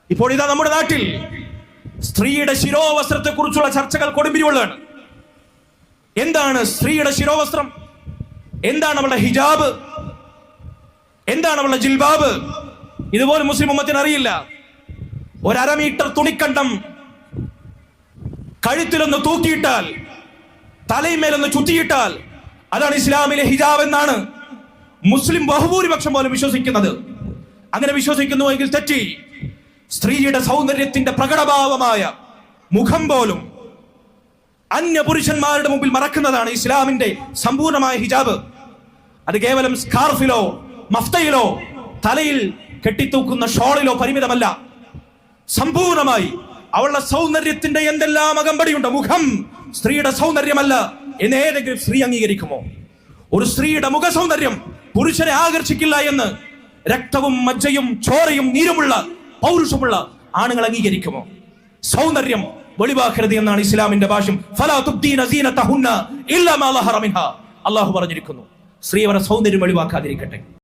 ഇപ്പോൾ ഇതാ നമ്മുടെ നാട്ടിൽ സ്ത്രീയുടെ ശിരോവസ്ത്രത്തെ കുറിച്ചുള്ള ചർച്ചകൾ കൊടുമ്പിരികൊള്ളുകയാണ്. എന്താണ് സ്ത്രീയുടെ ശിരോവസ്ത്രം? എന്താണ് അവളുടെ ഹിജാബ്? എന്താണ് അവളുടെ ജിൽബാബ്? ഇതുപോലെ മുസ്ലിം ഉമ്മത്തിന് അറിയില്ല. 1/2 മീറ്റർ തുണിക്കണ്ടം കഴുത്തിലൊന്ന് തൂക്കിയിട്ടാൽ, തലയിന്മേലൊന്ന് ചുറ്റിയിട്ടാൽ അതാണ് ഇസ്ലാമിലെ ഹിജാബ് എന്നാണ് മുസ്ലിം ബഹുഭൂരിപക്ഷം പോലും വിശ്വസിക്കുന്നത്. അങ്ങനെ വിശ്വസിക്കുന്നുവെങ്കിൽ തെറ്റി. സ്ത്രീയുടെ സൗന്ദര്യത്തിന്റെ പ്രകടഭാവമായ മുഖം പോലും അന്യ പുരുഷന്മാരുടെ മുമ്പിൽ മറക്കുന്നതാണ് ഇസ്ലാമിന്റെ സമ്പൂർണമായ ഹിജാബ്. അത് കേവലം സ്കാർഫിലോ മഫ്തയിലോ തലയിൽ കെട്ടിത്തൂക്കുന്ന ഷോളിലോ പരിമിതമല്ല. സമ്പൂർണമായി അവളുടെ സൗന്ദര്യത്തിന്റെ എന്തെല്ലാം അകമ്പടിയുണ്ട്. മുഖം സ്ത്രീയുടെ സൗന്ദര്യമല്ല എന്ന് ഏതെങ്കിലും സ്ത്രീ അംഗീകരിക്കുമോ? ഒരു സ്ത്രീയുടെ മുഖ സൗന്ദര്യം പുരുഷനെ ആകർഷിക്കില്ല എന്ന് രക്തവും മജ്ജയും ചോരയും നീരുമുള്ള പൗരുഷമുള്ള ആണുങ്ങൾ അംഗീകരിക്കുമോ? സൗന്ദര്യം വെളിവാക്കരുത് എന്നാണ് ഇസ്ലാമിന്റെ ഭാഷ്യം. അള്ളാഹു പറഞ്ഞിരിക്കുന്നു. സ്ത്രീ അവരുടെ സൗന്ദര്യം വെളിവാക്കാതിരിക്കട്ടെ.